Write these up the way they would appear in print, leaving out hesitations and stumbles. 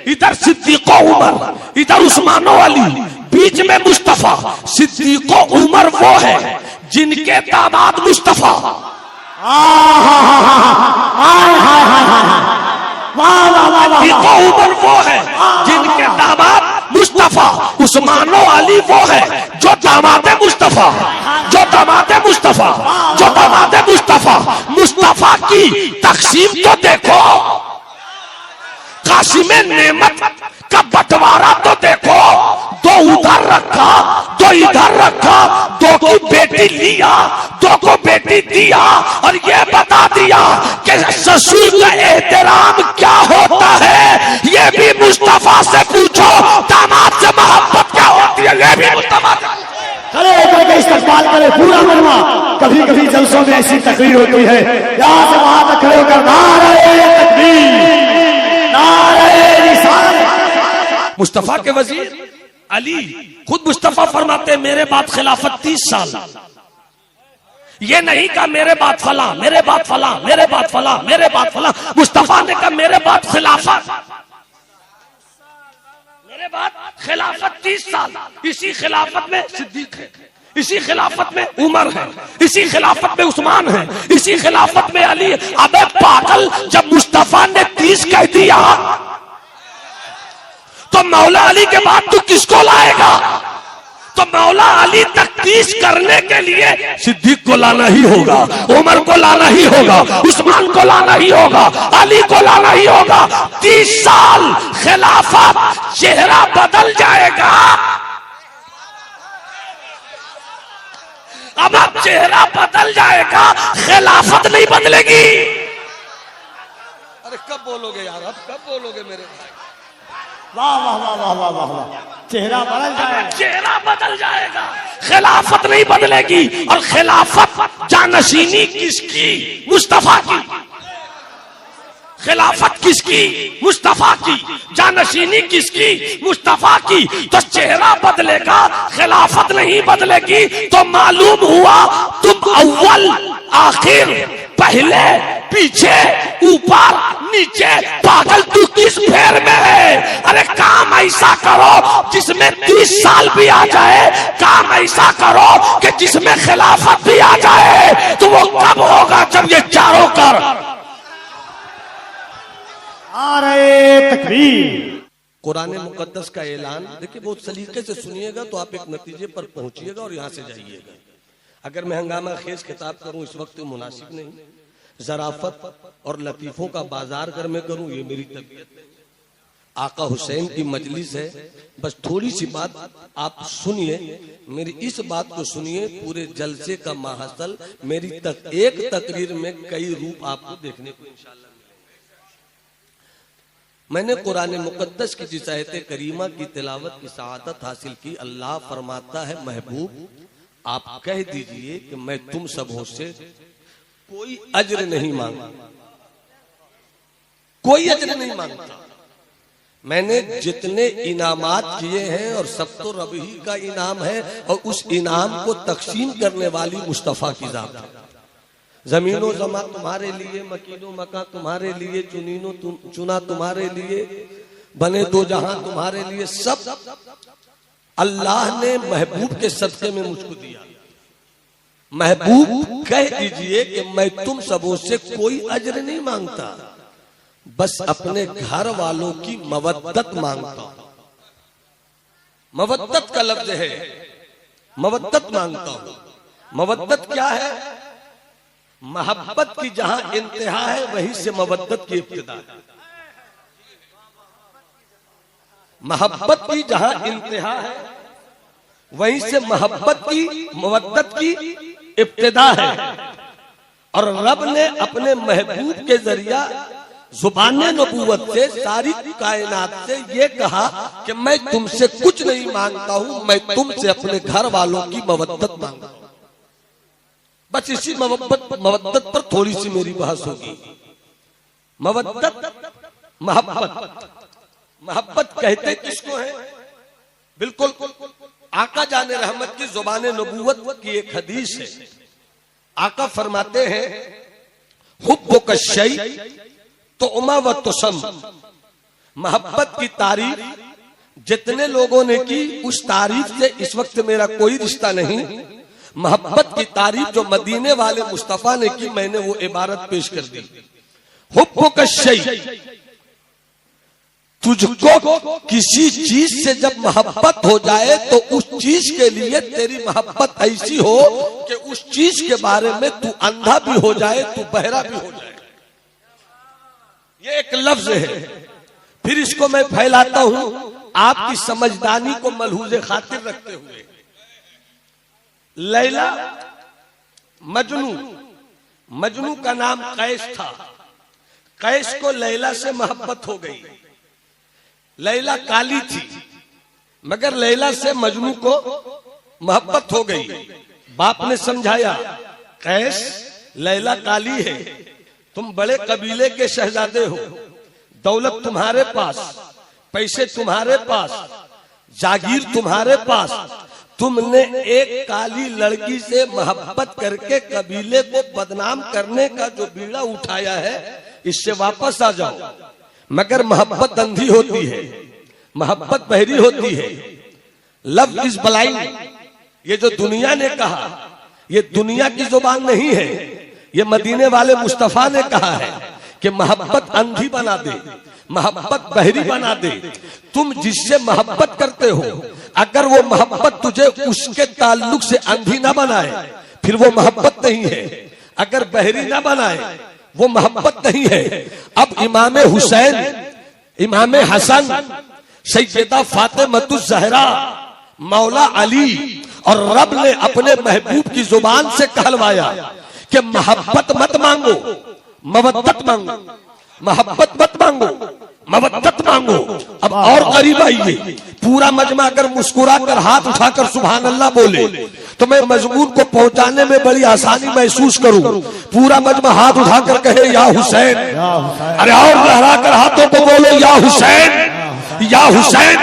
इधर सिद्दीक़ उमर, इधर उस्मान अली, बीच में मुस्तफा। सिद्दीक़ उमर वो है जिनके दामाद मुस्तफा। सिद्दीक़ उमर वो है जिनके दामाद मुस्तफा। उस्मान अली वो है जो दामाद मुस्तफा, जो दामाद मुस्तफा, जो दामाद मुस्तफा। मुस्तफा की तकसीम तो देखो, कासिम नेमत का बंटवारा तो देखो। दो उधर रखा, दो इधर रखा, दो की बेटी लिया, दो को बेटी दिया, और ये बता दिया कि ससुर का एहतराम क्या होता है। ये भी मुस्तफा से पूछो, दामाद से मोहब्बत क्या होती है, ये भी मुस्तफा से। खड़े होकर के इस्तकबाल करे पूरा मजमा। कभी कभी जलसों में ऐसी तकरीर होती है, यहाँ से वहां तक खड़े होकर नारे तकबीर, नारे रिसालत। मुस्तफा के वजीर अली खुद मुस्तफा फरमाते मेरे बाद खिलाफत 30 साल। ये नहीं कहा मेरे बाद फला, मेरे बाद फला, मेरे बाद फला, मेरे बाद फला। मुस्तफा ने कहा मेरे बाद खिलाफत, मेरे बाद खिलाफत 30 साल। इसी खिलाफत में सिद्दीक है, इसी खिलाफत में उमर है, इसी खिलाफत में उस्मान है, इसी खिलाफत में अली है। अबे पागल, जब मुस्तफा ने 30 कह दिया तो मौला अली के बाद तू किसको लाएगा? तो मौला अली तक 30 करने के लिए सिद्दीक को लाना ही होगा, उमर को लाना ही होगा, उस्मान को लाना ही होगा, अली को लाना ही होगा। 30 साल खिलाफत, चेहरा बदल जाएगा। अब चेहरा बदल जाएगा, खिलाफत नहीं बदलेगी। अरे कब बोलोगे यार, अब कब बोलोगे मेरे भाई? वाह वाह वाह वाह वाह वाह वाह। चेहरा बदल जाएगा, चेहरा बदल जाएगा, खिलाफत नहीं बदलेगी। और खिलाफत जानशीनी किसकी? मुस्तफा की। खिलाफत किसकी? मुस्तफा की। जानशीनी किसकी? मुस्तफा की। तो चेहरा बदलेगा, खिलाफत नहीं बदलेगी। तो मालूम हुआ तुम अव्वल आखिर, पहले पीछे, ऊपर नीचे, पागल तू किस फेर में है? अरे काम ऐसा करो जिसमें 30 साल भी आ जाए, काम ऐसा करो कि जिसमें खिलाफत भी आ जाए। तो वो कब होगा? जब ये चारों कर आ रहे तकबीर। कुरान मुकद्दस का ऐलान देखिए, बहुत सलीके से सुनिएगा तो आप एक नतीजे पर पहुंचिएगा और यहाँ से जाइएगा। अगर मैं हंगामा खेज खिताब करूं इस वक्त मुनासिब नहीं, जराफत और लतीफों का बाजार अगर मैं करूं ये मेरी तबीयत है। आका हुसैन की मजलिस है, बस थोड़ी सी बात आप सुनिए, मेरी इस बात को सुनिए। पूरे जलसे का माहसल मेरी एक तकरीर में कई रूप आपको देखने को इंशाअल्लाह। मैंने कुरान मुकद्दस की जिस आयत करीमा की तिलावत की सआदत हासिल की, अल्लाह फरमाता है महबूब आप कह दीजिए कि मैं तुम सबों से कोई अज्र नहीं मांगता, कोई अज्र नहीं मांगता। मैंने जितने इनामात किए हैं और सब तो रब ही का इनाम है, और उस इनाम को तकसीम करने वाली मुस्तफा की जात है। जमीनो जमा तुम्हारे लिए, मकीनो मका तुम्हारे लिए, चुनीनो चुना तुम्हारे लिए, बने दो जहां तुम्हारे लिए, सब अल्लाह ने महबूब के सदके में मुझको दिया। महबूब कह दीजिए कि मैं तुम सबों से कोई अज्र नहीं मांगता, बस अपने घर वालों की मवद्दत मांगता हूं। मवद्दत का लफ्ज है, मवद्दत मांगता हूं। मवद्दत क्या है? मोहब्बत की जहां इंतहा है वहीं से मवद्दत की इब्तिदा है। मोहब्बत की जहां इंतहा है वहीं से मोहब्बत की, मवद्दत की इब्तिदा है। और रब ने अपने महबूब के जरिया जुबान नबूवत से सारी कायनात से ये कहा कि मैं तुमसे कुछ नहीं मांगता हूं, मैं तुमसे अपने घर वालों की मवद्दत मांगता हूं। बस इसी मवद्दत पर थोड़ी सी मेरी बहस होगी। मवद्दत, मोहब्बत। मोहब्बत कहते किसको है? बिल्कुल आका जाने रहमत की जुबान नबूवत की एक हदीस है। आका फरमाते हैं हुब्बुक शै तो उमा व तुसम, मोहब्बत की तारीफ जितने लोगों ने की, उस तारीफ से इस वक्त मेरा कोई रिश्ता नहीं। मोहब्बत की तारीफ जो मदीने वाले मुस्तफा ने की, मैंने वो इबारत पेश कर दी। हुब्बुक शै, तुझको किसी चीज से जब मोहब्बत हो जाए तो उस चीज के लिए तेरी मोहब्बत ऐसी हो कि उस चीज के बारे में तू अंधा भी हो जाए, तू बहरा भी हो जाए। ये एक लफ्ज है। फिर इसको मैं फैलाता हूं आपकी समझदारी को मलहूज़े खातिर रखते हुए। लैला मजनू, मजनू का नाम कैस था। कैस को लैला से मोहब्बत हो गई। लैला काली थी मगर लैला से मजनू को मोहब्बत हो गई। बाप ने समझाया, कैस लैला काली है, तुम बड़े कबीले के शहजादे हो, दौलत तुम्हारे पास, पैसे तुम्हारे पास, जागीर तुम्हारे पास, तुमने एक काली लड़की से मोहब्बत करके कबीले को बदनाम करने का जो बीड़ा उठाया है, इससे वापस आ जाओ। मगर मोहब्बत अंधी होती है, मोहब्बत बहरी होती है। लव इज ब्लाइंड, ये जो दुनिया ने कहा, ये दुनिया की जुबान नहीं है, ये मदीने वाले मुस्तफा ने कहा है कि मोहब्बत अंधी बना दे, मोहब्बत बहरी बना दे। तुम जिससे मोहब्बत करते हो, अगर वो मोहब्बत तुझे उसके ताल्लुक से अंधी ना बनाए, फिर वो मोहब्बत नहीं है। अगर बहरी ना बनाए, वो मोहब्बत नहीं है। अब इमाम हुसैन, इमाम हसन, सैयदा फातिमतुज़ ज़हरा, मौला अली और रब ने अपने महबूब की जुबान से कहलवाया कि मोहब्बत मत मांगो, मवद्दत मांगो, मोहब्बत मत मांगो, मवद्दत मांगो। अब और करीब आइए। पूरा मजमा अगर मुस्कुरा कर हाथ उठाकर सुभान अल्लाह बोले तो मैं मजमून को पहुंचाने में बड़ी आसानी महसूस करूं। पूरा मजमा हाथ उठाकर कहे या हुसैन, अरे और लहरा कर हाथों को बोलो या हुसैन, या हुसैन।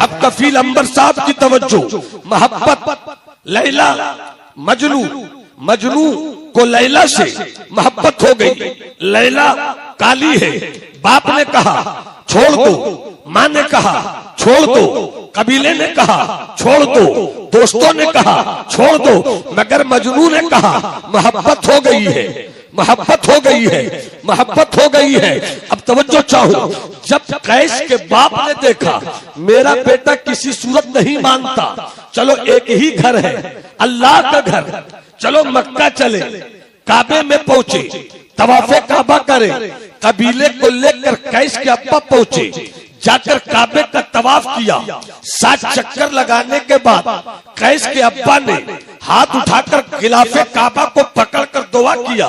अब कफील अंबर साहब की तवज्जो। मोहब्बत, लैला मजनू, मजनू को लैला से मोहब्बत हो गई। लैला काली है। बाप ने कहा छोड़ दो, माँ ने कहा छोड़ दो, कबीले ने कहा छोड़ दो, दोस्तों ने कहा छोड़ दो, मगर मजनू ने कहा मोहब्बत हो गई है, मोहब्बत हो गई है, मोहब्बत हो गई है। अब तवज्जो चाहो, जब कैस के बाप ने देखा मेरा बेटा किसी सूरत नहीं मानता, चलो एक ही घर है, अल्लाह का घर, चलो मक्का चले, काबे में पहुंचे, तवाफे काबा करे। कबीले को लेकर कैस के अब्बा पहुंचे, जाकर काबे का तवाफ किया। 7 चक्कर लगाने के बाद कैस के अब्बा ने हाथ उठाकर खिलाफे काबा को पकड़कर दुआ किया,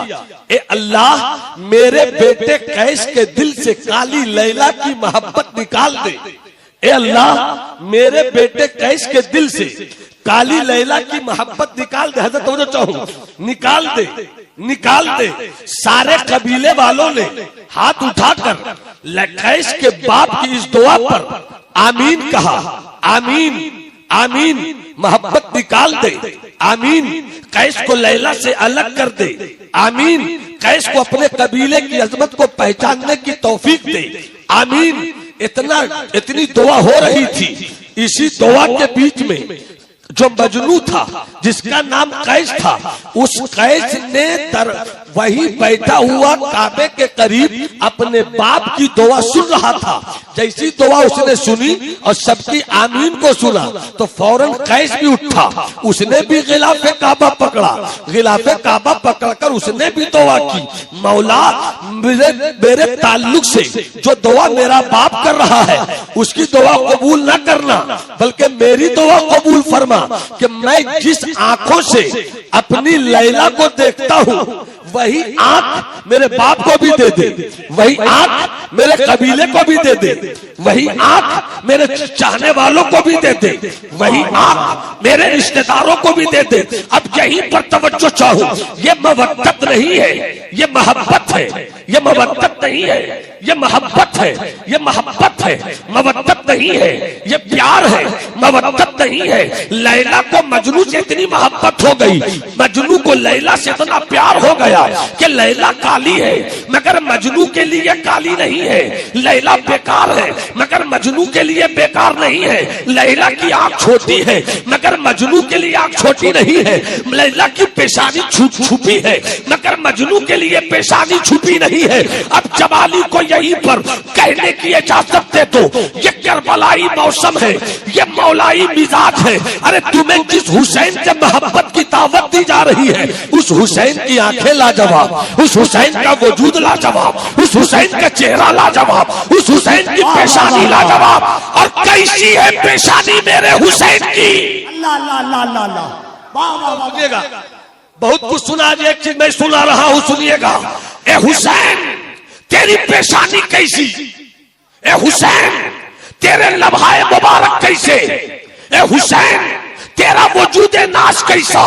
ए अल्लाह मेरे बेटे कैस के दिल से काली लैला की मोहब्बत निकाल दे। ए अल्लाह मेरे बेटे कैस के दिल से काली लैला की मोहब्बत निकाल दे। हजरत तवज्जो चाहूं, निकाल दे, निकाल दे। सारे कबीले वालों ने हाथ उठाकर कैस के बाप की इस दुआ पर आमीन कहा। आमीन, आमीन, मोहब्बत निकाल दे। आमीन, कैस को लैला से अलग कर दे। आमीन, कैस को अपने कबीले की अजमत को पहचानने की तौफीक दे। आमीन। इतनी दुआ हो रही थी। इसी दुआ के बीच में जो मजनू था, जिसका नाम कैस था, उस कैस ने वही बैठा हुआ काबे के करीब अपने बाप की दुआ सुन रहा था। जैसी दुआ उसने सुनी और सबकी आमीन को सुना तो फौरन कैस भी उठा, उसने भी गिलाफे काबा पकड़ा। गिलाफे काबा पकड़कर उसने भी दुआ की, मौला मेरे ताल्लुक से जो दुआ मेरा बाप कर रहा है उसकी दुआ कबूल न करना, बल्कि मेरी दुआ कबूल फरमा कि मैं जिस आंखों से अपनी लैला को देखता हूँ वही आंख मेरे बाप को भी दे दे, वही आंख मेरे कबीले को भी दे दे, वही आंख मेरे चाहने वालों को भी दे दे, वही आंख मेरे रिश्तेदारों को भी दे दे। अब यहीं पर तवज्जो चाहूं, ये मवद्दत नहीं है, ये मोहब्बत है। ये मवद्दत नहीं है, ये मोहब्बत है। ये मोहब्बत है, मवद्दत नहीं है। ये प्यार है, मवद्दत नहीं है। लैला को मजनू से इतनी मोहब्बत हो गई, मजनू को लैला से इतना प्यार हो गया गया कि लैला काली है मगर मजनू के लिए काली नहीं है, लैला बेकार है मगर मजनू के लिए बेकार नहीं है, लैला की आंख छोटी है मगर मजनू के लिए आंख छोटी नहीं है, लैला की पेशानी छुपी है मगर मजनू के लिए पेशानी छुपी नहीं है। अब जमाली को यहीं पर कहने की इजाजत दे दो, ये करबलाई मौसम है, ये मौलाई मिजाज है। अरे तुम्हें जिस हुसैन से मोहब्बत की दावत दी जा रही है उस हुसैन की आंखें लाजवाब, उस हुसैन का वजूद लाजवाब, उस हुसैन का चेहरा लाजवाब, उस हुसैन की पेशानी लाजवाब। और कैसी है पेशानी मेरे हुसैन की। अल्लाह अल्लाह अल्लाह अल्लाह अल्लाह, वाह वाह वाह। सुनिएगा, बहुत कुछ सुना, आज एक चीज मैं सुना रहा हूं, सुनिएगा। ए हुसैन तेरी पेशानी कैसी, ए हुसैन तेरे लम्हाए मुबारक कैसे, ए हुसैन तेरा वजूद नाश कैसा,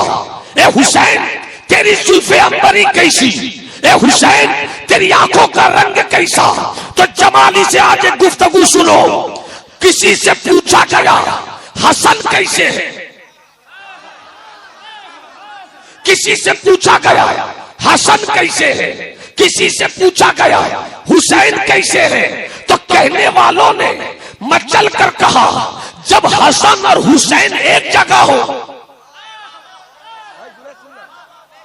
ए हुसैन तेरी जुल्फे अंबरी कैसी, ए हुसैन तेरी आंखों का रंग कैसा। तो जमाली से आज एक गुफ्तगू सुनो। किसी से पूछा गया हसन कैसे है, किसी से पूछा गया हसन कैसे है, किसी से पूछा गया हुसैन कैसे है, तो कहने वालों ने मचल कर कहा जब हसन और हुसैन एक जगह हो,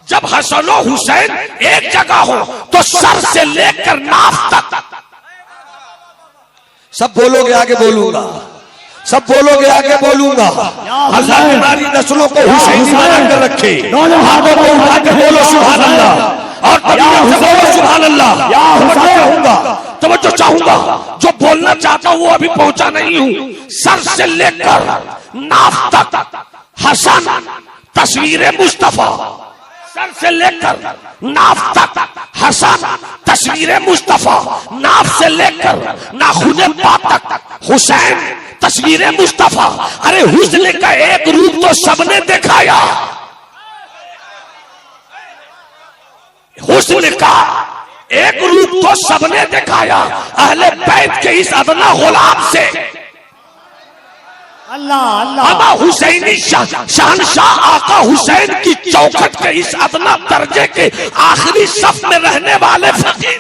जब हसन और हुसैन एक जगह हो तो सर से लेकर नाफ तक। सब बोलोगे आगे बोलूंगा, सब बोलोगे आगे बोलूंगा। अल्लाह हमारी नस्लों को हुसैनी बना कर रखे। हाथों को उठा कर बोलो सुभान अल्लाह, और तबीयत से बोलो सुभान अल्लाह। तवज्जो चाहूंगा, जो बोलना चाहता हूं वो अभी पहुंचा नहीं हूं। सर से लेकर नाफ तक हसन तस्वीर मुस्तफा, सर से लेकर नाफ तक हसन तस्वीर मुस्तफा, नाफ से लेकर नाखूने पा तक हुसैन तस्वीर मुस्तफा। अरे हुस्न का एक रूप तो सबने दिखाया, हुस्न का एक रूप तो सबने दिखाया। अहले बैत के इस अदना गुलाम से अल्लाह अल्लाह, अबा हुसैनी शहनशाह आका हुसैन की चौखट के इस अदना दर्जे के आखिरी सफ में रहने वाले फकीर,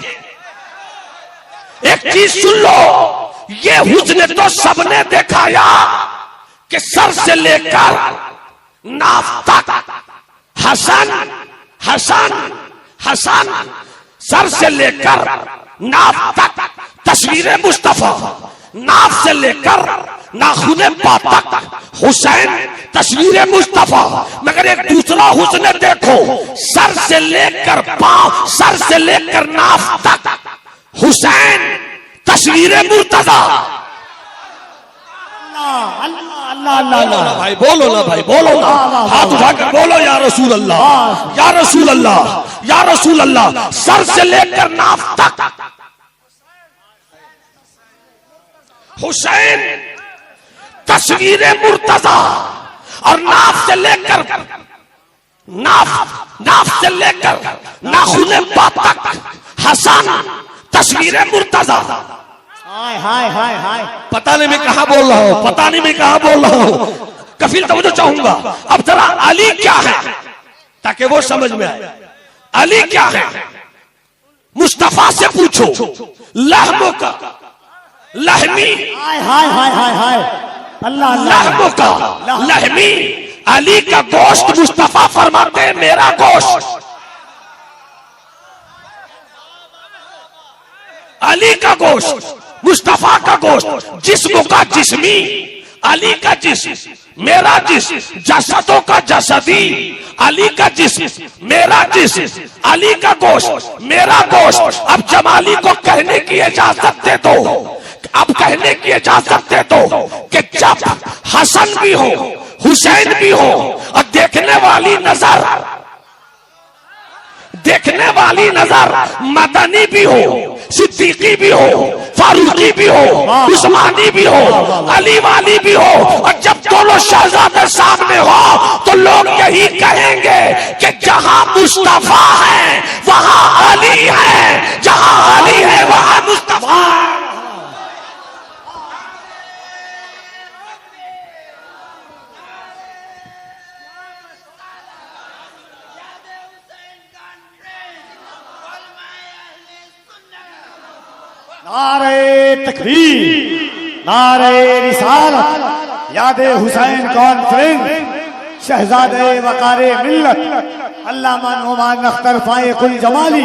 एक चीज सुन लो, ये हुस्न तो सबने दिखाया कि सर से लेकर नाफ तक हसन हसन हसन, सर से लेकर नाफ तक तस्वीर मुस्तफा, नाफ से लेकर नाखूने पा तक हुसैन तस्वीर मुस्तफा। मगर एक दूसरा हुस्न देखो, सर से लेकर पांव, सर से लेकर नाफ तक हुसैन तस्वीर मुर्तजा। अल्लाह अल्लाह अल्लाह अल्लाह। भाई बोलो ना, भाई बोलो ना, हाथ उठाकर बोलो या रसूल अल्लाह, या रसूल अल्लाह, या रसूल अल्लाह। सर से लेकर नाफ तक हुसैन तस्वीर मुर्तजा, और नाफ से लेकर नाफ से लेकर नाखूने पा तक हसन तस्वीर मुर्तजा। हाय हाय हाय हाय, पता नहीं मैं कहां बोल रहा हूं, पता नहीं मैं कहां बोल रहा हूं। कफील तवज्जो चाहूंगा। अब जरा अली क्या है ताकि वो समझ में आए। अली क्या है मुस्तफा से पूछो। लहमों का लहमी, हाय हाय हाय हाय हाय, अल्लाह अल्लाह। लहमों का लहमी, अली का गोश्त मुस्तफा फरमाते हैं मेरा गोश्त, अली का गोश्त मुस्तफा का गोश्त, जिस्म का जिस्मी अली का जिस्म, मेरा जिस्म, जसदों का जसदी अली का जिस्म, मेरा जिस्म, अली का गोश्त मेरा गोश्त। अब जमाली को कहने की इजाजत दे दो, अब कहने की इजाजत दे दो कि जब हसन भी हो हुसैन भी हो और देखने वाली नजर मदनी भी हो, सिद्दीकी भी हो, फारूकी भी हो, उस्मानी भी हो, अली वाली भी हो, और जब दोनों शहजादे सामने हो तो लोग यही कहेंगे कि जहां मुस्तफा है वहां अली है, जहां अली है वहां मुस्तफा। नारे तकबीर, नारे रिसालत, यादे हुसैन कॉन्फ्रेंस, शहजादे वकारे मिल्लत, अल्लामा नुमान अख्तर फाइकुल जमाली।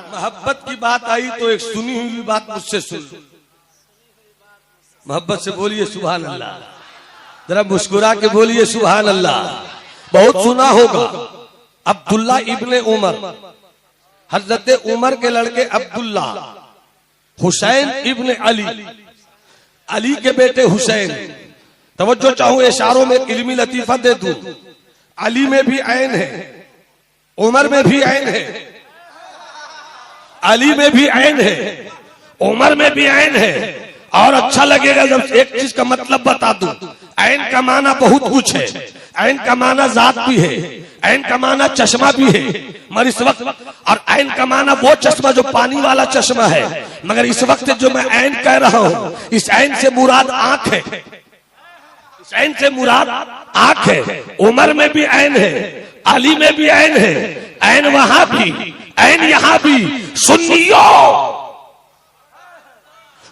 मोहब्बत की बात आई तो एक सुनी हुई बात मुझसे सुन लो। मोहब्बत से बोलिए सुभान अल्लाह, जरा मुस्कुरा के बोलिए सुभान अल्लाह। बहुत सुना होगा अब्दुल्ला इब्ने उमर, हजरत उमर के लड़के अब्दुल्ला, हुसैन इब्ने अली, अली के बेटे हुसैन। तवज्जो चाहूं इशारों में इल्मी लतीफा दे दूं, अली में भी ऐन है, उमर में भी ऐन है, अली में भी ऐन है, उमर में भी ऐन है। और अच्छा लगेगा जब एक चीज का मतलब बता दूं। ऐन का माना बहुत कुछ है, ऐन का माना जात भी है, ऐन का माना चश्मा भी है, मगर इस वक्त, और ऐन का माना वो चश्मा जो पानी वाला चश्मा है, मगर इस वक्त जो मैं ऐन कह रहा हूं, इस ऐन से मुराद आंख है, इस ऐन से मुराद आंख है। उमर में भी ऐन है, अली में भी ऐन है, ऐन वहां भी, ऐन यहां भी।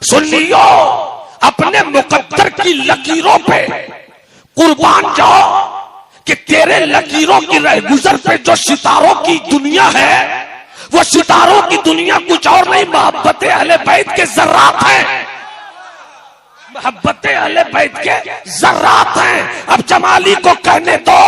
सुन्नियों अपने मुकद्दर की लकीरों पे कुर्बान जाओ कि तेरे लकीरों की रहगुजर पे जो सितारों की दुनिया है, वो सितारों की दुनिया कुछ और नहीं, मोहब्बत अहले बैत के जर्रात हैं, मोहब्बत अहले बैत के जर्रात हैं। अब जमाली को कहने दो,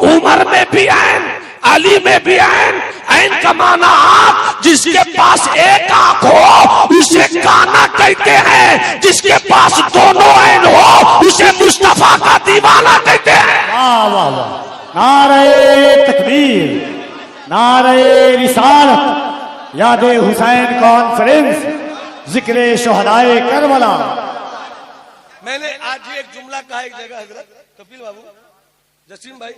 उमर में भी ऐन, अली में भी ऐन। ऐन का माना आंख, जिसके पास एक आंख हो उसे काना कहते हैं, जिसके पास दोनों ऐन हो उसे मुस्तफा का दीवाना कहते हैं। वाह वाह वाह, नारे तकबीर, नारे रिसालत, यादे हुसैन कॉन्फ्रेंस, जिक्रे शोहदाए करबला। मैंने आज ही एक जुमला कहा एक जगह, हजरत कपिल बाबू, जसीम भाई,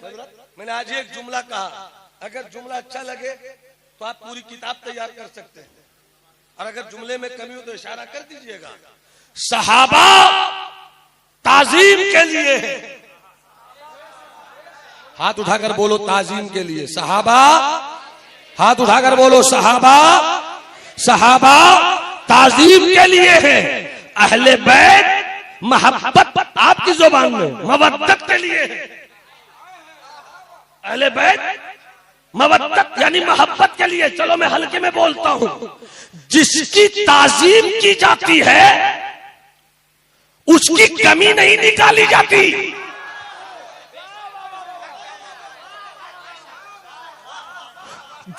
मैंने आज ही एक जुमला कहा, अगर जुमला अच्छा लगे तो आप पूरी किताब तैयार कर सकते हैं, और अगर जुमले में कमी हो तो इशारा कर दीजिएगा। सहाबा ताजीम के लिए है, हाथ उठाकर बोलो ताजीम के लिए। सहाबा, हाथ उठाकर बोलो सहाबा, सहाबा ताजीम के लिए है। अहले बैत मोहब्बत आपकी जुबान में मवद्दत के लिए है। अहले बैत मवद्दत यानी मोहब्बत के लिए। चलो मैं हल्के में बोलता हूं, जिसकी ताजीम की जाती है उसकी कमी नहीं निकाली जाती।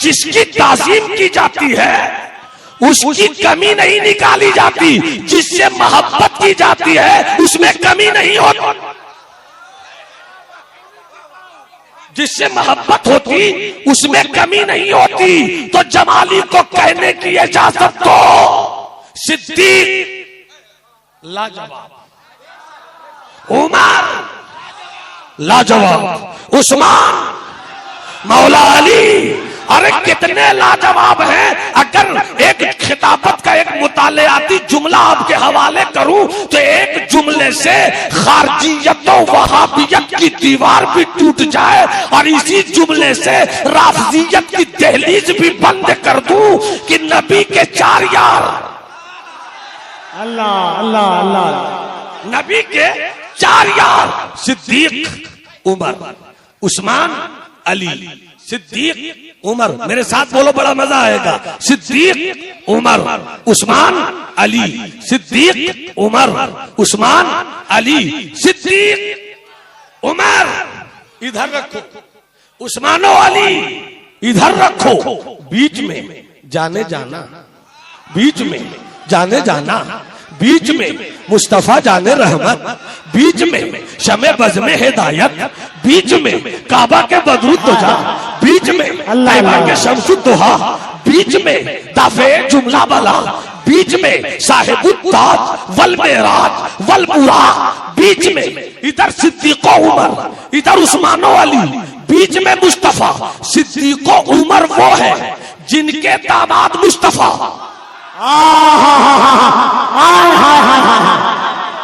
जिसकी ताजीम की जाती है उसकी कमी नहीं निकाली जाती। जिससे मोहब्बत की जाती है उसमें कमी नहीं होती। जिससे मोहब्बत होती उसमें कमी नहीं होती। तो जमाली को कहने की इजाजत दो, सिद्दीक लाजवाब, उमर लाजवाब, उस्मान, मौला अली, अरे कितने लाजवाब हैं। अगर एक खिताबत का एक मुतालियाती जुमला आपके हवाले करूं तो एक जुमले से खारजियत और वहाबियत की दीवार भी टूट जाए, और इसी जुमले से राफजियत की दहलीज भी बंद कर दूं कि नबी के चार यार, अल्लाह अल्लाह अल्लाह, नबी के चार यार, सिद्दीक, उमर, उस्मान, अली। सिद्दीक, उमर, मेरे साथ बोलो बड़ा मजा आएगा। सिद्दीक, उमर, उस्मान, अली। सिद्दीक, उमर, उस्मान, अली। सिद्दीक, उमर इधर रखो, उस्मानो अली इधर रखो, बीच में जाने जाना, बीच में जाने जाना, बीच में मुस्तफा जाने रहमत, बीच में शमे बज़ में हिदायत, बीच में काबा के बदरू तुजा, बीच में तैबा के शम्सुद्दोहा, बीच में दाफे जुमला बला, बीच में साहिबुत्ताज वल मेराज वल बुराक, बीच में इधर सिद्दीको उमर, इधर उस्मानो अली, बीच में मुस्तफा। सिद्दीको उमर वो है जिनके दामाद मुस्तफा,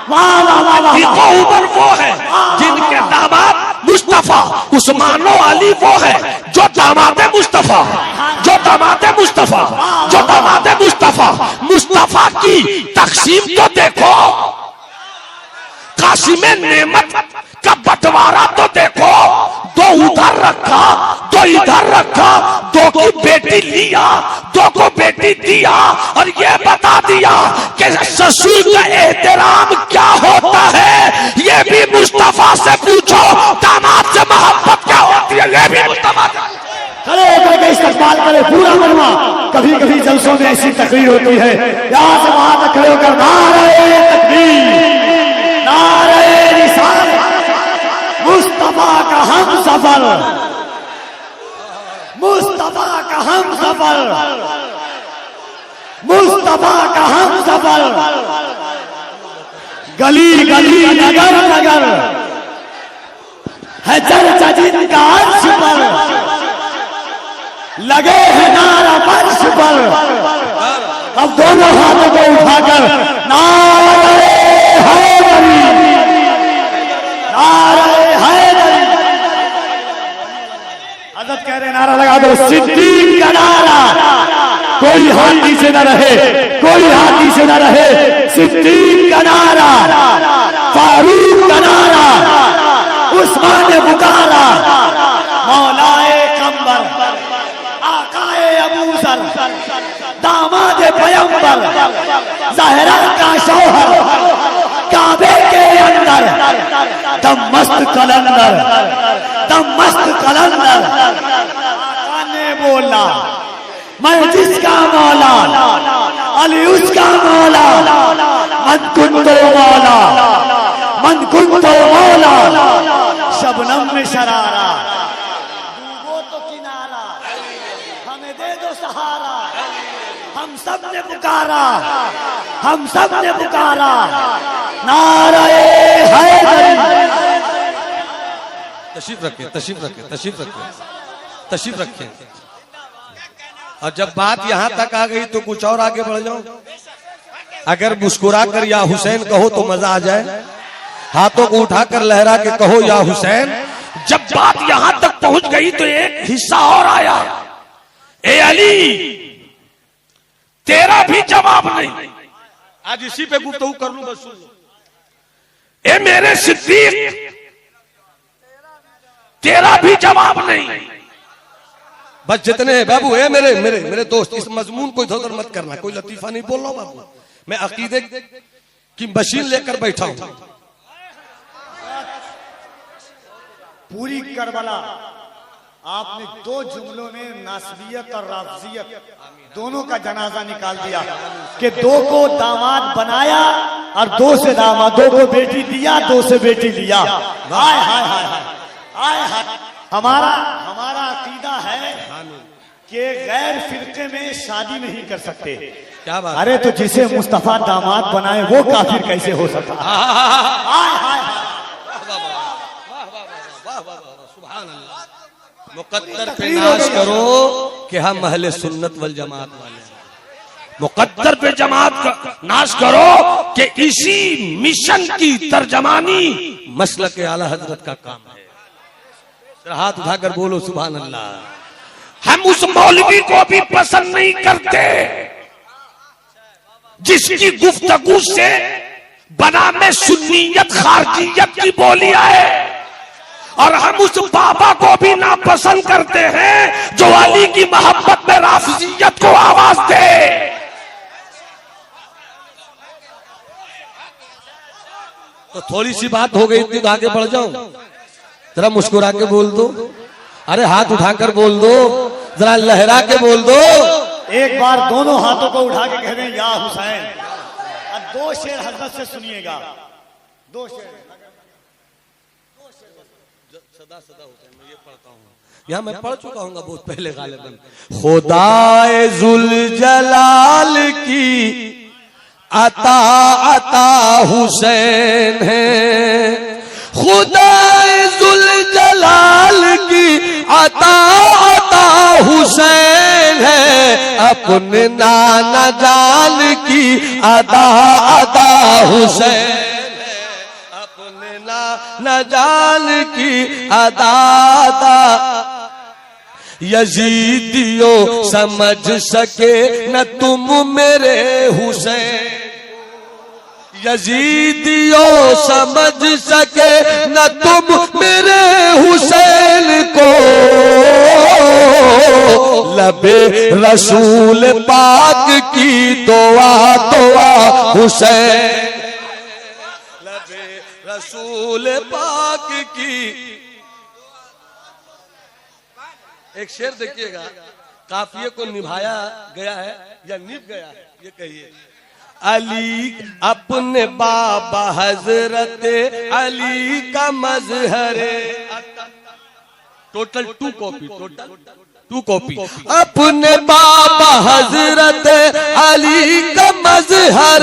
उमर वो है जिनके दामाद मुस्तफा, उस्मानो अली वो है जो दामाद मुस्तफा, जो दामाद मुस्तफा, जो दामाद मुस्तफा, मुस्तफा की तकसीम तो देखो, कासिम नेमत का बंटवारा तो देखो, दो उधर रखा, दो इधर रखा, दो की बेटी लिया, दो को बेटी दिया, और ये बता दिया कि ससुर का एहतराम क्या होता है। ये भी मुस्तफा से पूछो, दामाद से मोहब्बत क्या होती है, ये भी मुस्तफा से। खड़े होकर के इस्तकबाल करे पूरा मनवा। कभी कभी जलसों में ऐसी तकरीर होती है, यहाँ से वहां तक खड़े होकर नारे तकबीर, नारे रिसालत, मुस्तफा का हम सफर, मुस्तफा का हम सफर, मुस्तफा का हम सफर, गली गली नगर नगर है चर्चा जिनका अर्श पर, लगे हैं नारा फर्श पर। अब दोनों हाथों को उठाकर नारे हैदरी, नारे हैदरी। हज़रत कह रहे नारा लगा दो, सिद्दीक का नारा, कोई हाथी से न रहे, कोई हाथी से न रहे, सिद्दीक का नारा, फारूक का नारा, उस्मान ने पुकारा, मौलाए कंबर, दामाद पैगंबर, ज़हरा का शौहर, काबे के अंदर दम मस्त कलंदर, दम मस्त कलंदर। आका ने बोला मैं जिसका मौला, अली उसका मौला, मन कुंतो मौला, मन कुंतो मौला, शबनम में शरारा, डूबो तो किनारा, हमें दे दो सहारा। हम सब ने पुकारा, हम सब ने पुकारा, नारे हैदरी। तशरीफ रखें, तशरीफ रखें, तशरीफ रखें, तशरीफ रखें। और जब बात यहां तक आ गई तो कुछ और आगे बढ़ जाओ। अगर मुस्कुरा कर या हुसैन कहो तो मजा आ जाए, हाथों को उठाकर लहरा के कहो या हुसैन। जब बात यहां तक पहुंच गई तो एक हिस्सा और आया, ए अली तेरा भी जवाब नहीं। आज इसी पे गुफ्तगू कर लूं, बस सुन लो। ए मेरे सिद्दीक तेरा भी जवाब नहीं। बस जितने हैं बाबू, ए मेरे मेरे मेरे दोस्त, इस मजमून को इधर उधर मत करना, कोई लतीफा नहीं बोल रहा हूं बाबू, मैं अकीदे की मशीन लेकर बैठा हूं। पूरी करबला आपने दो जुमलों में नासबियत और राफजियत दोनों का जनाजा निकाल दिया कि दो को दामाद बनाया और दो से दामाद, दो को बेटी दिया, दो से बेटी लिया। हाय हाय हाय हाय हाय। हमारा अकीदा है कि गैर फिरके में शादी नहीं कर सकते। क्या बात? अरे अरे तो जिसे मुस्तफा दामाद बनाए वो काफिर कैसे हो सकता? हाय हाय हाय। मुकद्दर पे नाश करो कि हम अहले सुन्नत वल जमात वाले हैं। मुकद्दर पे जमात का नाश करो कि इसी मिशन की तर्जमानी मसलक आला हजरत का काम है। हाथ उठाकर बोलो सुभान अल्लाह। हम उस मौलवी को भी पसंद नहीं करते जिसकी गुफ्तगू से बना में सुन्नियत खारजियत की बोली आए, और हम उस बाबा को भी नापसंद करते हैं जो अली की मोहब्बत में राफिजियत को आवाज दे। तो थोड़ी सी बात हो गई, इतनी तो आगे बढ़ जाऊं। जरा मुस्कुरा के बोल दो, अरे हाथ उठाकर बोल दो, जरा लहरा के बोल दो। एक बार दोनों हाथों को उठा के कह दें या हुसैन। अब दो शेर हजरत से सुनिएगा, दो शेर। सदा सदा होता है, मैं ये पढ़ता हूँ, यहाँ मैं पढ़ चुका हूँ बहुत पहले गालिबन। खुदाए जुल जलाल की अता अता हुसैन है, खुदाए जुल जलाल की अता अता हुसैन है, अपने नाना जान की अदा अदा हुसैन, न जान की अदा अदा। यजीदियों समझ सके न तुम मेरे हुसैन, यजीदियों समझ सके न तुम मेरे हुसैन को, लबे रसूल पाक की दुआ दुआ हुसैन, लबे रसूल पाक की। एक शेर देखिएगा, काफिये को निभाया गया है या निभ गया है, ये कहिए। अली अपने बाबा हजरत अली का मजहर, टोटल 2 कॉपी, टोटल 2 कॉपी। अपने बाबा हजरत अली का मजहर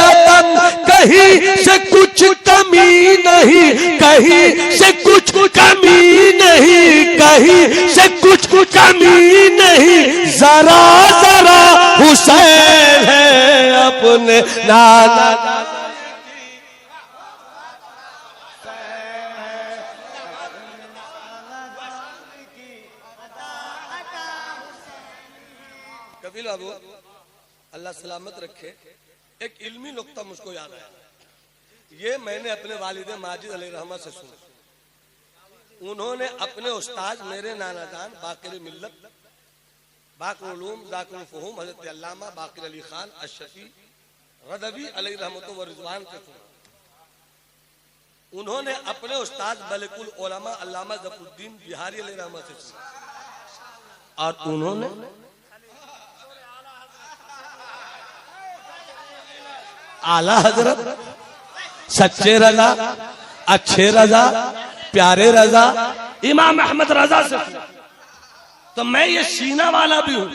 अतन, कहीं से कुछ कमी नहीं, कहीं से कुछ कमी नहीं, कहीं से कुछ कमी नहीं, जरा जरा हुसैन है अपने नाना। कबीर बाबू अल्लाह सलामत रखे, एक इल्मी नुक्ता मुझको याद आया। ये मैंने अपने वालिद माजिद अलैहिर्रहमा से सुना। उन्होंने अपने उस्ताद मेरे नाना जान बाकिर मिल्लत बाक़िर उलूम ज़ाकिर फ़ुहूम हज़रत अल्लामा बाक़िर अली खान अशफ़ी रदवी अलैहि रहमतुल्लाह व रिज़वान के सुना। उन्होंने अपने उस्ताद मलिकुल उलमा अल्लामा ज़फ़रुद्दीन बिहारी अलैहि रहमत से सुना। और उन्होंने आला हजरत सच्चे रजा, अच्छे रजा, प्यारे रजा इमाम अहमद रजा से। तो मैं ये सीना वाला भी हूं।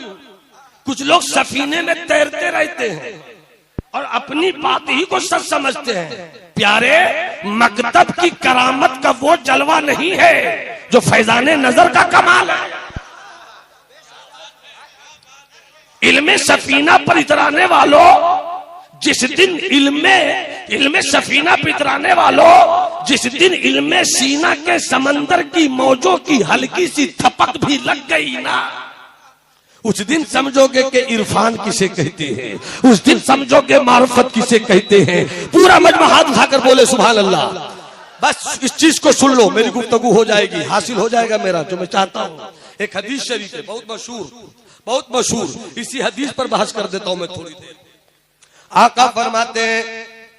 कुछ लोग सफीने में तैरते रहते हैं और अपनी बात ही को सच समझते हैं। प्यारे, मकतब की करामत का वो जलवा नहीं है जो फैजाने नजर का कमाल है। इल्मे सफीना पर इतराने वालों, जिस दिन इल्मे सफीना पर इतराने वालों, जिस दिन इल्मे सीना के समंदर की मौजों की हल्की सी थपक भी लग गई ना, उस दिन समझोगे कि इरफान किसे कहते हैं, उस दिन समझोगे मार्फत किसे कहते हैं। पूरा मजमा हाथ उठाकर बोले सुभान अल्लाह। बस इस चीज को सुन लो, मेरी गुफ्तगू हो जाएगी, हासिल हो जाएगा मेरा जो मैं चाहता हूं। एक हदीस शरीफ है बहुत मशहूर, इसी हदीस पर बहस कर देता हूं मैं थोड़ी देर। आका फरमाते हैं,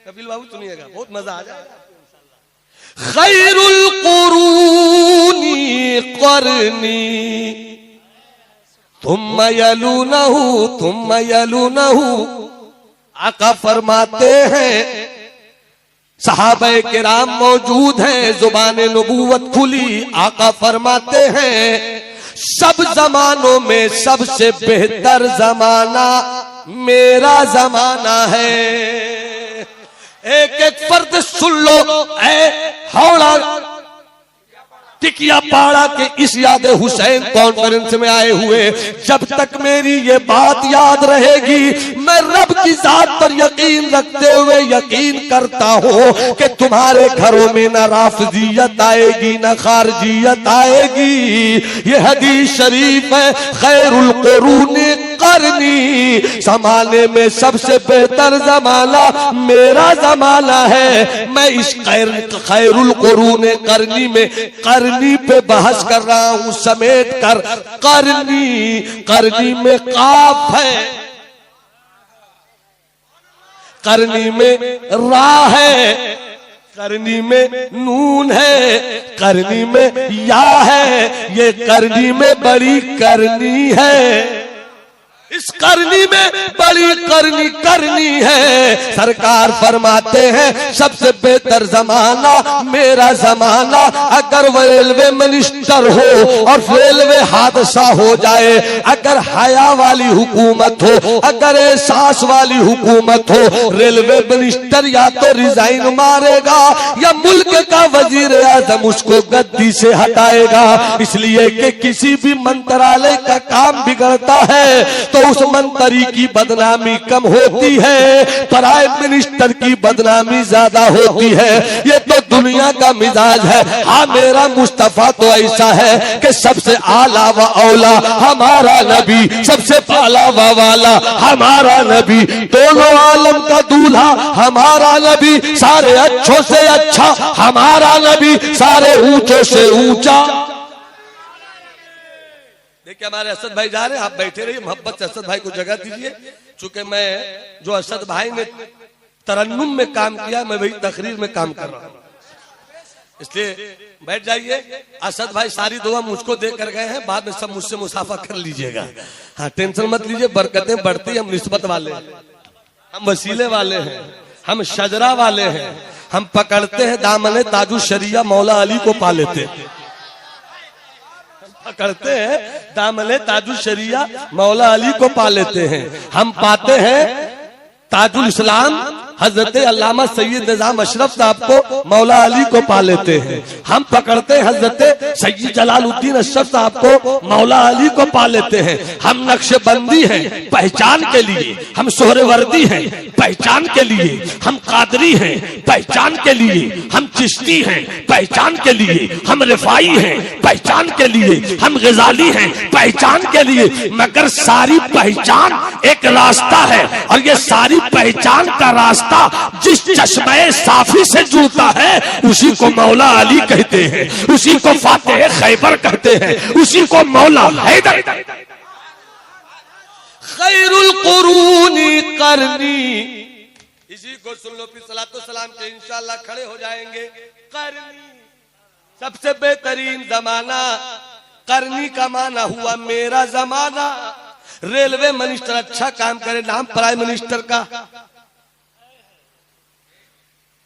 कबीर बाबू सुनिएगा, बहुत मजा आ जाएगा। खैरुल कुरूनी क़रनी तुम्मा यलूनहु। आका फरमाते हैं, सहाबे किराम मौजूद हैं, जुबाने नबूवत खुली। आका फरमाते हैं, सब जमानों में सबसे बेहतर जमाना मेरा जमाना है। एक एक फर्द सुन लो, ऐ हावड़ा टिकिया पाड़ा के इस याद हुसैन कॉन्फ्रेंस में आए हुए, जब तक मेरी ये बात याद रहेगी, मैं रब की जात पर यकीन रखते हुए यकीन करता हूँ कि तुम्हारे घरों में न राफजियत आएगी न खारजियत आएगी। ये हदीस शरीफ है, खैरुल कुरून क़रनी, जमाने में सबसे बेहतर जमाना मेरा जमाना है। मैं इस खैरुल कुरून क़रनी में करनी पे बहस कर रहा हूं समेट कर। करनी में काफ है, करनी में रा है, करनी में नून है, करनी में या है। ये करनी में बड़ी करनी है, इस करनी में बड़ी करनी है। सरकार फरमाते हैं, सबसे बेहतर जमाना मेरा जमाना। अगर वो रेलवे मिनिस्टर हो और रेलवे हादसा हो जाए, अगर हया वाली हुकूमत हो, अगर एहसास वाली हुकूमत हो, रेलवे मिनिस्टर या तो रिजाइन मारेगा या मुल्क का वजीर आजम उसको गद्दी से हटाएगा। इसलिए कि किसी भी मंत्रालय का काम बिगड़ता है तो उस मंत्री की बदनामी कम होती है, प्राइम मिनिस्टर की बदनामी ज्यादा होती है। ये तो दुनिया का मिजाज है। हाँ, मेरा मुस्तफा तो ऐसा है कि सबसे आला व औला हमारा नबी, सबसे पाला व वाला हमारा नबी, दोनों आलम का दूल्हा हमारा नबी, सारे अच्छों से अच्छा हमारा नबी, सारे ऊंचों से ऊंचा। देखिए हमारे असद भाई जा रहे हैं, आप बैठे रहिए, मोहब्बत से असद भाई को जगह दीजिए। चूंकि मैं जो असद भाई ने तरन्नुम में काम किया, मैं वही तकरीर में काम कर रहा हूं, इसलिए बैठ जाइए। असद भाई सारी दुआ मुझको दे कर गए हैं, बाद में सब मुझसे मुसाफा कर लीजिएगा। हाँ, टेंशन मत लीजिए, बरकतें बढ़ती। हम निस्बत वाले हैं, हम वसीले वाले हैं, हम शजरा वाले हैं, हम पकड़ते हैं दामने ताजु शरिया मौला अली को पा लेते हैं। पकड़ते हैं दामने ताजु शरिया मौला अली को पा लेते हैं। हम पाते हैं ताजुल इस्लाम हजरत अल्लामा सैयद निजाम अशरफ साहब को मौला अली को पा लेते हैं। हम पकड़ते हैं हजरत सैयद जलालुद्दीन अशरफ साहब को मौला अली को पा लेते हैं। हम नक्शबंदी हैं पहचान के लिए, हम सोहरेवर्दी हैं पहचान के लिए, हम कादरी हैं पहचान के लिए, हम चिश्ती हैं पहचान के लिए, हम रिफाई हैं पहचान के लिए, हम गजाली हैं पहचान के लिए। मगर सारी पहचान एक रास्ता है, और ये सारी पहचान का रास्ता जिस चश्मे साफी से जुड़ता है उसी को मौला अली कहते हैं, उसी को फातेह खैबर कहते हैं, उसी को मौला हैदर। खैरुल कुरूनी करनी, इसी को सुन लो, फिर सलातो सलाम के इंशाअल्लाह खड़े हो जाएंगे। करनी, सबसे बेहतरीन जमाना। करनी का माना हुआ मेरा जमाना। रेलवे मिनिस्टर अच्छा काम करे, नाम प्राइम मिनिस्टर का।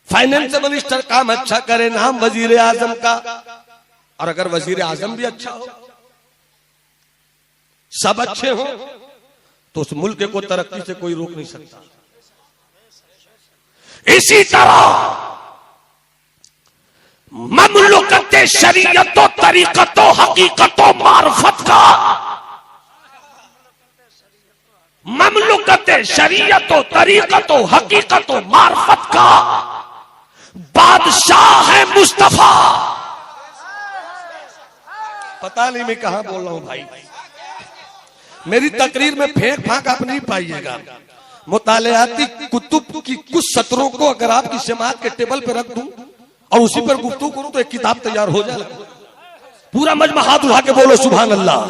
फाइनेंस मिनिस्टर काम अच्छा करे, नाम वजीर आजम का। और अगर वजीर आजम भी अच्छा हो, सब अच्छे हो, तो उस मुल्क को तरक्की से कोई रोक नहीं सकता। इसी तरह ममलुकत शरीयतो तरीकतो हकीकतो मार्फत का, ममलुकत शरीयतो तरीकतो हकीकतो मार्फत का बादशाह है मुस्तफा। पता नहीं मैं कहां बोल रहा हूं भाई, मेरी तकरीर में फेंक फाक आप नहीं पाइएगा। मुतालियाती कुतुब की कुछ सत्रों को अगर आपकी समात के टेबल पे रख दूं और उसी पर गुफ्तगू करूं तो एक किताब तैयार हो जाए। पूरा मजमा हाथ उठा के बोलो सुभान अल्लाह।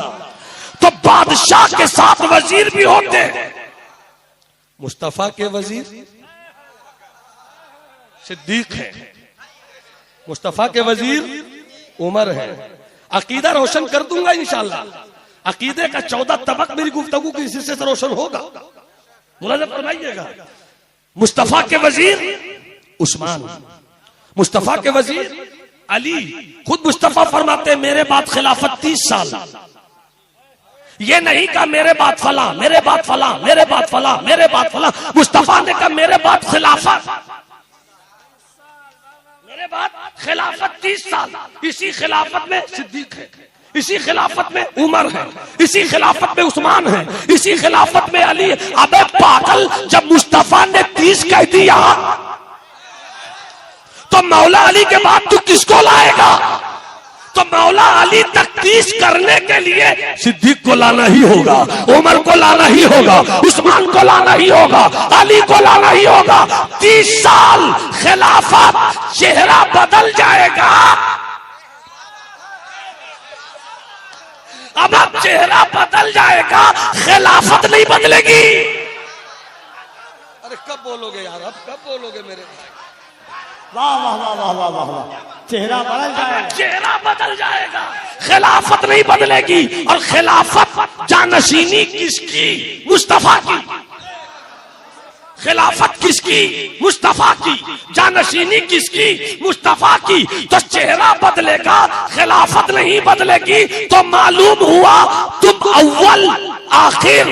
तो बादशाह के साथ वजीर भी होते हैं। मुस्तफा के वजीर सिद्दीक है, मुस्तफा के वजीर उमर है। अकीदा रोशन कर दूंगा इंशाअल्लाह। अकीदे का 14 तबक मेरी गुफ्तगू की इसी से रोशन होगा, मुलाज़ा फरमाइएगा। मुस्तफा के वजीर उस्मान, मुस्तफा के वजीर अली। खुद मुस्तफा फरमाते मेरे बाद खिलाफत 30 साल। ये नहीं कहा मेरे बाद फला, मेरे बाद फला, मेरे बाद फला, मेरे बाद फला। मुस्तफा ने कहा मेरे बाद खिलाफत, मेरे बाद खिलाफत 30 साल। इसी खिलाफत में सिद्दीक है, इसी खिलाफत में उमर है, इसी खिलाफत में उस्मान है, इसी खिलाफत में अली है। अबे पागल, जब मुस्तफा ने 30 कह दिया तो मौला अली के बाद तू किसको लाएगा? तो मौला अली तक 30 करने के लिए सिद्दीक को लाना ही होगा, उमर को लाना ही होगा, उस्मान को लाना ही होगा, अली को लाना ही होगा। 30 साल खिलाफत, चेहरा बदल जाएगा। अब चेहरा बदल जाएगा, खिलाफत नहीं बदलेगी। अरे कब बोलोगे यार, अब कब बोलोगे मेरे भाई? वाह वाह वाह वाह वाह वाह वाह। चेहरा बदल जाएगा, चेहरा बदल जाएगा, खिलाफत नहीं बदलेगी। और खिलाफत जानशीनी किसकी? मुस्तफा की। खिलाफत किसकी? मुस्तफा की। जानशीनी किसकी? मुस्तफा की। तो चेहरा बदलेगा, खिलाफत नहीं बदलेगी। तो मालूम हुआ तुम अव्वल आखिर,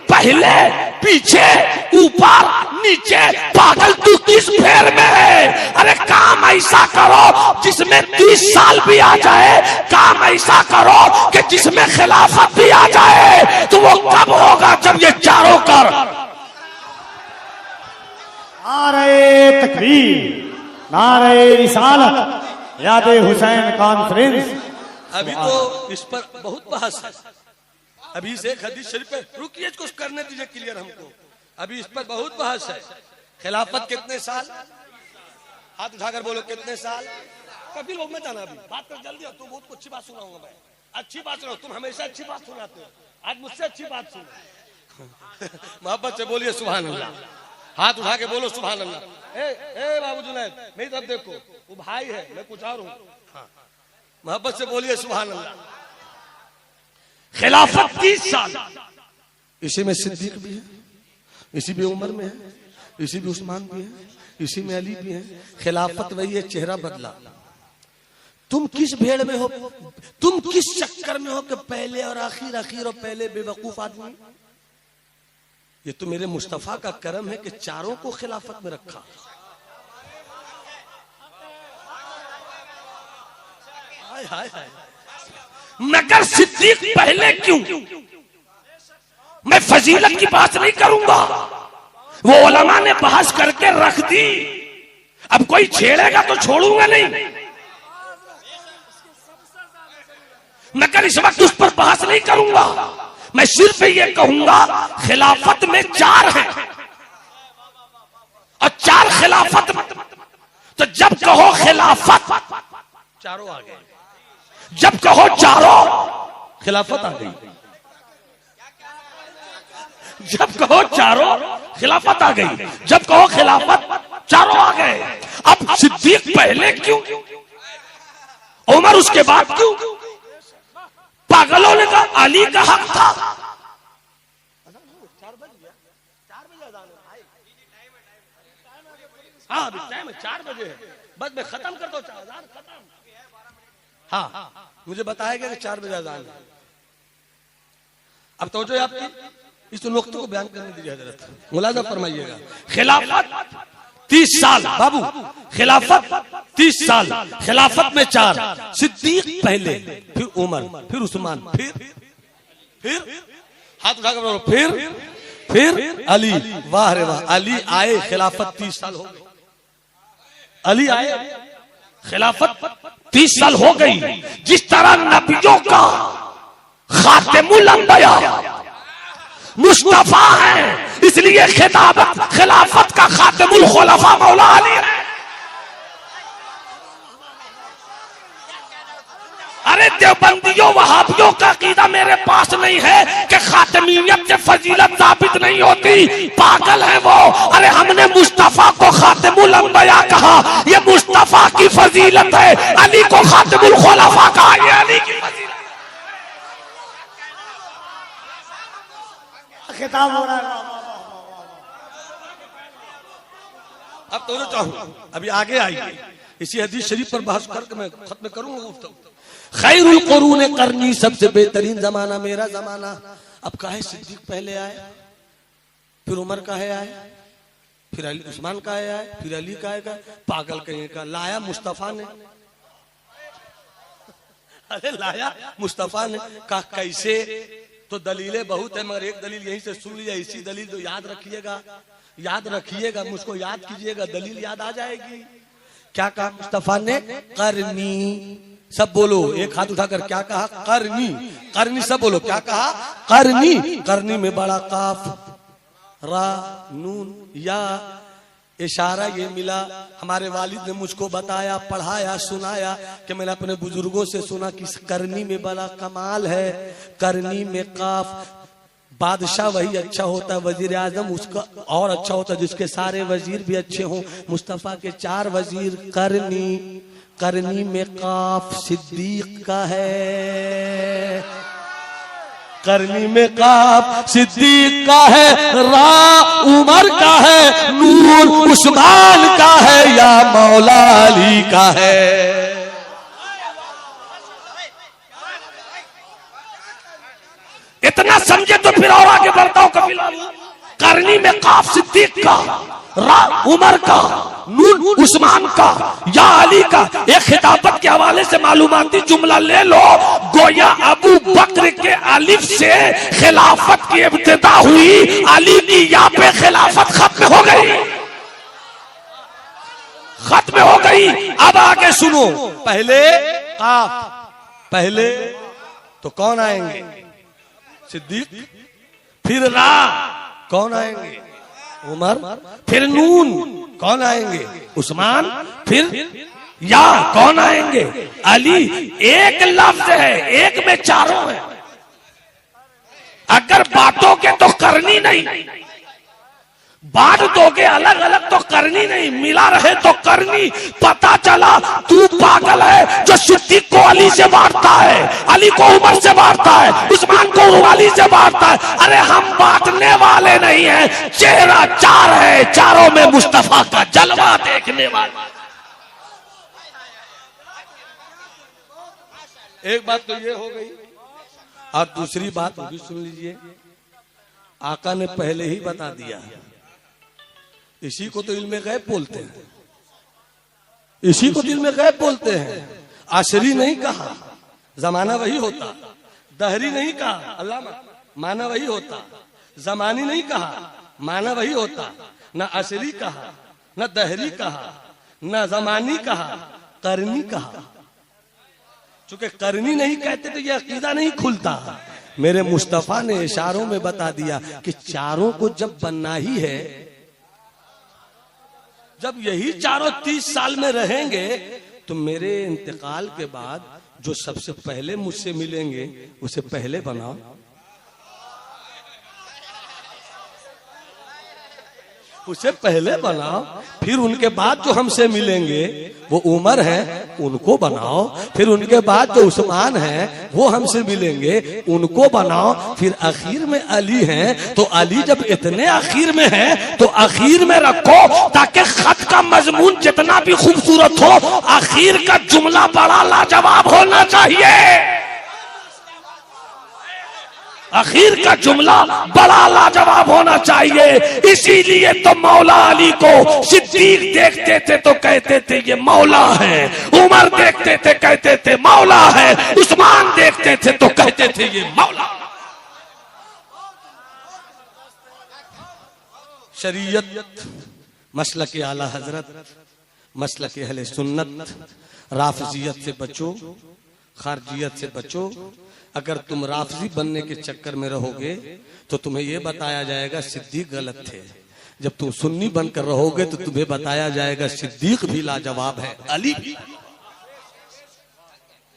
पहले पीछे ऊपर नीचे, पागल तू किस फेर में है? अरे काम ऐसा करो जिसमें 30 साल भी आ जाए, काम ऐसा करो कि जिसमें खिलाफत भी आ जाए। तो वो कब होगा? जब ये चारों कर नारे तकबीर, नारे रिसालत, याद हुसैन कॉन्फ्रेंस। अभी तो इस पर बहुत बहस है। अभी से एक हदीस शरीफ पे रुकिए, इसको करने दीजिए क्लियर हमको। अभी इस पर बहुत बहस है। खिलाफत कितने साल? हाथ उठाकर बोलो कितने साल? कभी लोग में जाना, अभी बात कर जल्दी। तुम बहुत अच्छी बात सुनाऊंगा मैं, अच्छी बात सुनाओ। तुम हमेशा अच्छी बात सुनाते हो, आज मुझसे अच्छी बात सुनो। मोहब्बत से बोलिए सुभान अल्लाह। हाथ उठा के बोलो सुभान अल्लाह। ए बाबू जुनैद, मेरी तरफ देखो, वो भाई है, मैं कुछ और हूँ। हाँ, मोहब्बत से बोलिए सुभान अल्लाह। खिलाफत 30 साल, इसी में सिद्दीक भी है, इसी में उमर में है, इसी में उस्मान भी है, इसी में अली भी है। खिलाफत वही है, चेहरा बदला। तुम किस भेड़ में हो? तुम किस चक्कर में हो कि पहले और आखिर, आखिर और पहले बेवकूफ आदमी? ये तो मेरे मुस्तफा का करम है कि चारों को खिलाफत में रखा। हाय हाय हाय। मगर सिद्दीक पहले क्यों? मैं फजीलत की बात नहीं करूंगा, वो उलमा ने बहस करके रख दी। अब कोई छेड़ेगा तो छोड़ूंगा नहीं, मगर इस वक्त उस पर बहस नहीं करूंगा। मैं सिर्फ ये कहूंगा खिलाफत में 4 है और 4 खिलाफत। तो जब कहो खिलाफत, चारों आ गए। जब कहो चारों, खिलाफत आ गई। जब कहो चारों, खिलाफत आ गई। जब कहो खिलाफत, चारों आ गए। अब सिद्दीक पहले क्यों? उमर उसके बाद क्यों? पागलों ने कहा अली का हक था। हाँ, अभी टाइम है, 4 बजे है, बस मैं खत्म कर दो। 4 खत्म। हाँ, मुझे बताया गया कि 4 बजे अजान है। अब तो जो आपकी इस नुक्ते को बयान करने दीजिए हजरत, मुलाजा फरमाइएगा। खिलाफत 30 साल बाबू, खिलाफत 30 साल। खिलाफत में 4, सिद्दीक पहले, फिर उमर, फिर उस्मान, फिर हाथ उठाकर बोलो, फिर अली। वाह रे वाह, अली आए, खिलाफत 30 साल हो गई। अली आए, खिलाफत 30 साल हो गई। जिस तरह नबियों का खातिमुल अंबिया मुस्तफा है, इसलिए खिलाफत का खातिमुल खुलफा मौला अली है। अरे देवबंदियों वहाबियों का अकीदा मेरे पास नहीं है कि खातमियत से फजीलत साबित नहीं होती, पागल है वो। अरे हमने मुस्तफा को खातिमुल अंबिया कहा, ये मुस्तफा की फजीलत है। अली को खातिमुल खुलफा कहा, ये अली की फजीलत। खिताब हो रहा है। अब तो चाहूँ अभी आगे आइए, इसी हदीस शरीफ पर बहस करके मैं खत्म करूंगा। खैरुल कुरून करनी, सबसे बेहतरीन जमाना मेरा जमाना। अब काहे सिद्दीक पहले आए, फिर उमर काहे आए, फिर अली, उस्मान काहे आए, फिर अली काहे का? पागल कहीं का। लाया मुस्तफा ने। अरे लाया मुस्तफा ने। कहा कैसे? तो दलीलें बहुत है, मगर एक दलील यहीं से सुन लिया। इसी दलील तो याद रखिएगा, याद रखिएगा, मुझको याद कीजिएगा, दलील याद आ जाएगी। क्या कहा मुस्तफा ने? करनी। सब बोलो, एक हाथ उठाकर क्या कहा? करनी। करनी, सब बोलो, क्या कहा? करनी। करनी में बड़ा काफ, रा, नून, या इशारा ये मिला। हमारे वालिद ने मुझको बताया, पढ़ाया, सुनाया कि मैंने अपने बुजुर्गों से सुना कि इस करनी में बड़ा कमाल है। करनी में काफ। बादशाह वही अच्छा होता है, वजीर आजम उसका और अच्छा होता है जिसके सारे वजीर भी अच्छे हों। मुस्तफा के 4 वजीर करनी। करनी में काफ सिद्दीक का है। करनी में काफ सिद्दीक का है, रा उमर का है, नून उस्मान का है, या मौला अली का है। इतना समझे तो फिर और आगे बढ़ता हूं। कभी करनी में काफ सिद्दीक का, उमर का, नून उस्मान का या अली का। एक खिताबत के हवाले से मालूमाती जुमला ले लो, गोया अबू बकर के अलिफ से खिलाफत की इब्तिदा हुई, अली की या पे खिलाफत खत्म हो गई, खत्म हो गई। अब आगे सुनो, पहले काफ, पहले तो कौन आएंगे? सिद्दीक। फिर रा, कौन आएंगे? उमर। फिर नून, कौन आएंगे? उस्मान। फिर या, कौन आएंगे? अली। एक लफ्ज है, एक में चारों है। अगर बांटोगे तो करनी नहीं, बांट दोगे अलग अलग तो करनी नहीं, मिला रहे तो करनी। पता चला तू पागल है जो सिद्दीक को अली से बांटता है, अली को उमर से बांटता है, उस्मान को अली से बांटता है। अरे हम बांटने वाले नहीं हैं, चेहरा चार है, चारों में मुस्तफा का जलवा देखने वाले। एक बात तो ये हो गई, और दूसरी बात भी सुन लीजिए, आका ने पहले ही बता दिया, इसी को तो इल्मे गैब बोलते हैं, इसी को दिल में गैब बोलते हैं। आशरी नहीं कहा, जमाना वही होता। दहरी नहीं कहा, अल्लाह माना वही होता। जमानी नहीं कहा, माना वही होता। न आशरी कहा, न दहरी कहा, न जमानी कहा, करनी कहा। चूंकि करनी नहीं कहते तो यह अकीदा नहीं खुलता। मेरे मुस्तफा ने इशारों में बता दिया कि चारों को जब बनना ही है, जब यही चारों 30 साल में रहेंगे, तो मेरे इंतकाल के बाद जो सबसे पहले मुझसे मिलेंगे उसे पहले बनाओ। उसे पहले बनाओ, फिर उनके बाद जो हमसे मिलेंगे वो उमर है, उनको बनाओ। फिर उनके बाद जो उस्मान है वो हमसे मिलेंगे, उनको बनाओ। फिर आखिर में अली हैं, तो अली जब इतने आखिर में हैं तो आखिर में रखो, ताकि खत का मजमून जितना भी खूबसूरत हो, आखिर का जुमला बड़ा लाजवाब होना चाहिए। आखिर का जुमला बड़ा लाजवाब होना चाहिए। इसीलिए तो मौला अली को सिद्दीक देखते थे तो कहते थे ये मौला है, उमर देखते थे कहते थे मौला है, उस्मान देखते थे तो कहते थे ये मौला। शरीयत, मसलक आला हजरत, मसलक अहले सुन्नत, राफजियत से बचो, खारजियत से बचो। अगर तुम राफजी बनने के चक्कर में रहोगे तो तुम्हें यह बताया जाएगा सिद्दीक गलत थे। जब तुम सुन्नी बनकर रहोगे तो तुम्हें बताया जाएगा सिद्दीक भी लाजवाब है, अली भी,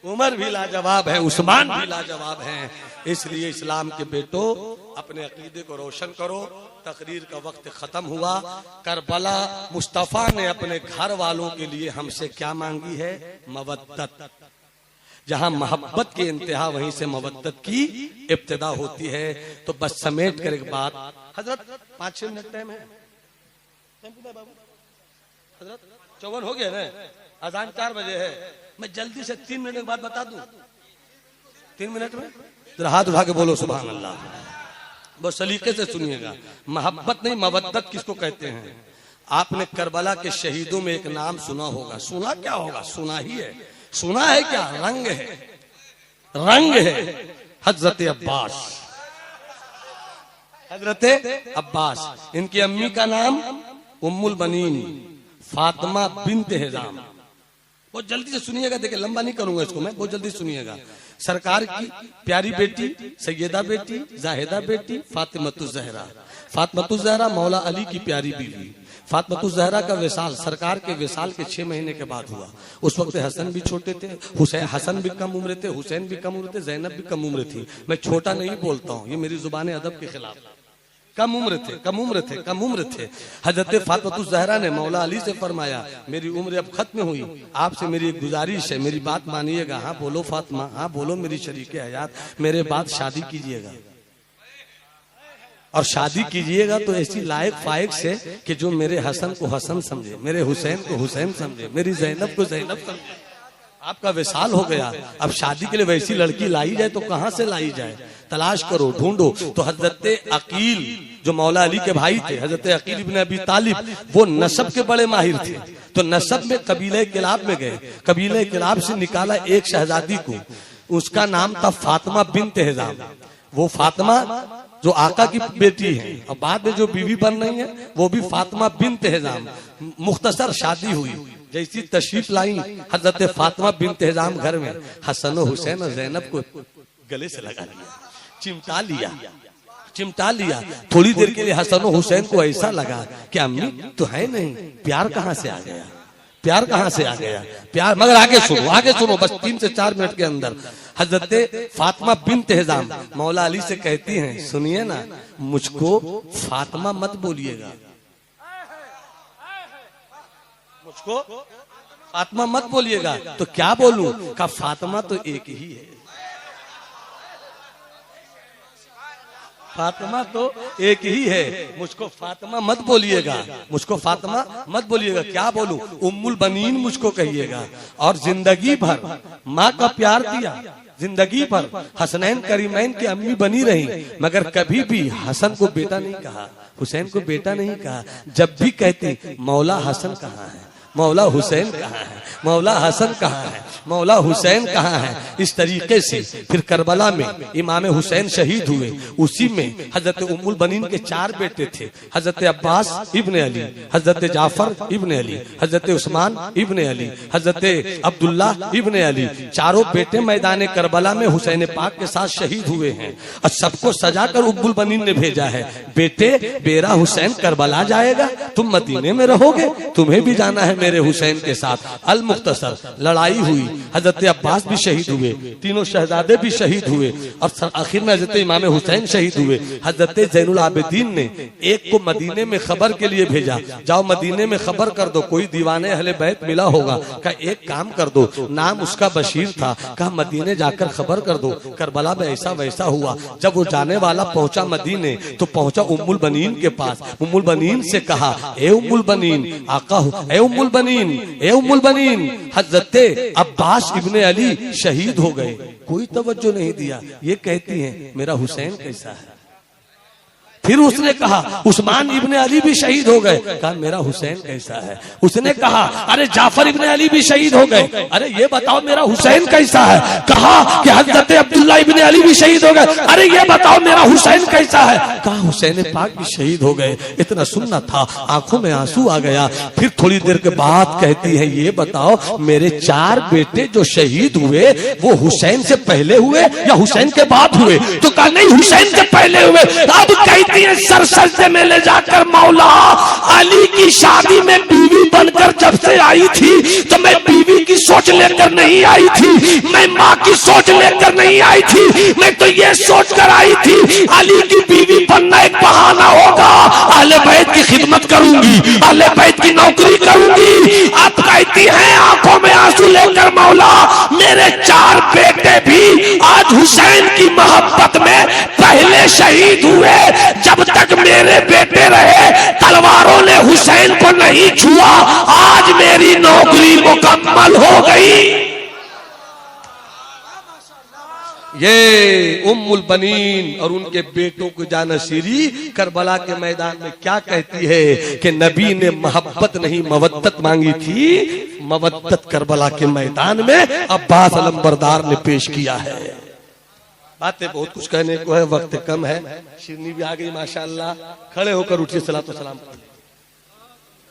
उमर भी लाजवाब है, उस्मान भी लाजवाब है। इसलिए इस्लाम के बेटो अपने अकीदे को रोशन करो। तकरीर का वक्त खत्म हुआ। करबला मुस्तफा ने अपने घर वालों के लिए हमसे क्या मांगी है? मवद्दत। जहां मोहब्बत की इंतहा वहीं से मवद्दत की इब्तिदा होती है। तो बस समेट कर एक बात, हजरत 5-6 मिनट टाइम है, हजरत 54 हो गया ना, अजान 4 बजे है। मैं जल्दी से 3 मिनट के बाद बता दूं, 3 मिनट में जरा हाथ उठा के बोलो सुभान अल्लाह। बहुत सलीके से सुनिएगा। मोहब्बत नहीं, मवद्दत किसको कहते हैं? आपने करबला के शहीदों में एक नाम सुना होगा। सुना क्या होगा? सुना ही है। सुना है क्या? रंग है, रंग है। हजरत अब्बास, हजरत अब्बास। इनकी अम्मी का नाम उम्मुल बनीन फातिमा बिन्त हिजाम। बहुत जल्दी से सुनिएगा, देखिए लंबा नहीं करूंगा इसको मैं, बहुत जल्दी सुनिएगा। सरकार की प्यारी बेटी, सैयदा बेटी, जाहिदा बेटी, फातिमतुज ज़हरा। फातिमतुज ज़हरा मौला अली की प्यारी बीवी। फातिमतुज ज़हरा का विसाल सरकार के विसाल के 6 महीने के बाद हुआ। उस वक्त हसन भी छोटे थे, हसन भी कम उम्र थे, हुसैन भी कम उम्र थे, ज़ैनब भी कम उम्र थी। मैं छोटा नहीं बोलता हूँ, ये मेरी जुबान अदब के खिलाफ। कम उम्र थे, कम उम्र थे, कम उम्र थे। हजरत फातिमतुज ज़हरा ने मौला अली से फरमाया, मेरी उम्र अब खत्म हुई, आपसे मेरी एक गुजारिश है, मेरी बात मानिएगा। हाँ बोलो फातिमा, हाँ बोलो मेरी शरीके हयात, मेरे बाद शादी कीजिएगा। और शादी कीजिएगा तो ऐसी लायक फायक से कि जो मेरे हसन को हसन समझे, मेरे हुसैन को हुसैन समझे, मेरी ज़ैनब को ज़ैनब समझे। आपका विशाल हो गया। अब शादी के लिए वैसी लड़की लाई जाए तो कहां से लाई जाए, तलाश करो, ढूंढो। तो हजरत अकील जो मौला अली के भाई थे, हजरत अकील इब्न अबी तालिब, वो नसब के बड़े माहिर थे। तो नसब में कबीले किलाब में गए, कबीले किलाब से निकाला एक शहजादी को, उसका नाम था फातिमा बिन्त हिजाम। वो फातिमा जो आका की बेटी है और बाद में जो बीवी बन रही है वो भी फातिमा बिन्त हिजाम। मुख्तसर शादी हुई, जैसी तशरीफ लाई हजरत फातिमा बिन्त हिजाम घर में, हसन और हुसैन और जैनब को गले से लगा लिया, चिमटा लिया, चिमटा लिया। थोड़ी देर के लिए हसन और हुसैन को ऐसा लगा कि अम्मी तो है नहीं, प्यार कहां से आ गया, प्यार कहां से आ गया, प्यार। मगर आगे सुनो, आगे सुनो, बस 3 से 4 मिनट के अंदर हजरत फातिमा बिन्त हिजाम मौला अली से कहती हैं, सुनिए ना, मुझको फातिमा मत बोलिएगा, मुझको फातिमा मत बोलिएगा। तो क्या बोलूं? का फातिमा तो एक ही है, फातिमा तो एक ही है, मुझको फातिमा मत बोलिएगा, मुझको फातिमा मत बोलिएगा। क्या बोलूं? उम्मुल बनीन मुझको कहिएगा। और जिंदगी भर माँ का प्यार दिया, जिंदगी भर हसनैन करीमैन की अम्मी बनी रही, मगर कभी भी हसन को बेटा नहीं कहा, हुसैन को बेटा नहीं कहा। जब भी कहती मौला हसन कहाँ है, मौला हुसैन कहाँ है, मौला हसन कहाँ है, मौला हुसैन कहाँ है। इस तरीके से फिर करबला में इमाम हुसैन शहीद हुए। उसी में हजरत उम्मुल बनीन के 4 बेटे थे, हजरत अब्बास इब्न अली, हजरत जाफर इब्न अली, हजरत उस्मान इब्न अली, हजरत अब्दुल्ला इब्न अली। चारों बेटे मैदान करबला में हुसैन पाक के साथ शहीद हुए हैं। और सबको सजाकर उम्मुल बनीन ने भेजा है, बेटे बेरा हुसैन करबला जाएगा, तुम मदीने में रहोगे, तुम्हें भी जाना है मेरे हुसैन के साथ। अल मुख्तसर लड़ाई हुई, हजरत अब्बास भी शहीद हुए, तीनों शहजादे भी शहीद हुए, और आखिर में हजरत इमाम हुसैन शहीद हुए। हजरत जैनुल आबिदीन ने एक को मदीने में खबर के लिए भेजा, जाओ मदीने में खबर कर दो, कोई दीवाने अहले बैत मिला होगा। कहा एक काम कर दो, नाम उसका बशीर था, कहा मदीने जाकर खबर कर दो, करबला में ऐसा वैसा हुआ। जब वो जाने वाला पहुंचा मदीने तो पहुंचा उम्मुल बनीन के पास। उम्मुल बनीन से कहा, ए उम्मुल बनीन, आका ए उम्मुल बनीन, ए उम्मुल बनीन, हजरत अब्बास इब्ने अली शहीद हो गए। कोई तवज्जो नहीं दिया। ये कहती हैं मेरा हुसैन कैसा है। फिर उसने कहा उस्मान इब्ने अली भी शहीद हो गए, कहा मेरा हुसैन कैसा है। उसने कहा अरे जाफर इब्ने अली भी शहीद हो गए, अरे ये बताओ मेरा हुसैन कैसा है। कहा कि हजरत अब्दुल्ला इब्ने अली भी शहीद हो गए, अरे ये बताओ मेरा हुसैन कैसा है। कहा हुसैन पाक भी शहीद हो गए। इतना सुनना था, आंखों में आंसू आ गया। फिर थोड़ी देर के बाद कहती है ये बताओ मेरे 4 बेटे जो शहीद हुए वो हुसैन से पहले हुए या हुसैन के बाद हुए। तो कहा नहीं हुसैन से पहले हुए। अब कहती सर सजदे में ले जाकर मौला अली की शादी में बीवी बनकर जब से आई थी तो मैं बीवी की सोच लेकर नहीं आई थी, मैं माँ की सोच लेकर नहीं आई थी, मैं तो ये सोच कर आई थी अली की बीवी बनना एक बहाना होगा, अहले बैत की खिदमत करूंगी, अहले बैत की नौकरी करूंगी। अब कहती है आंखों में आंसू लेकर मौला मेरे 4 बेटे भी आज हुसैन की मोहब्बत में पहले शहीद हुए। जब तक मेरे बेटे रहे तलवारों ने हुसैन को नहीं छुआ, आज मेरी नौकरी मुकम्मल हो गई। ये उम्मुल बनीन और उनके बेटों को जानशीरी करबला के मैदान में क्या कहती है कि नबी ने मोहब्बत नहीं मवद्दत मांगी थी, मवद्दत करबला के मैदान में अब्बास अलंबरदार ने पेश किया है। बातें बहुत कुछ कहने को है, वक्त कम है। शिरनी भी आ गई माशाअल्लाह। खड़े होकर उठिए, सलातो सलाम।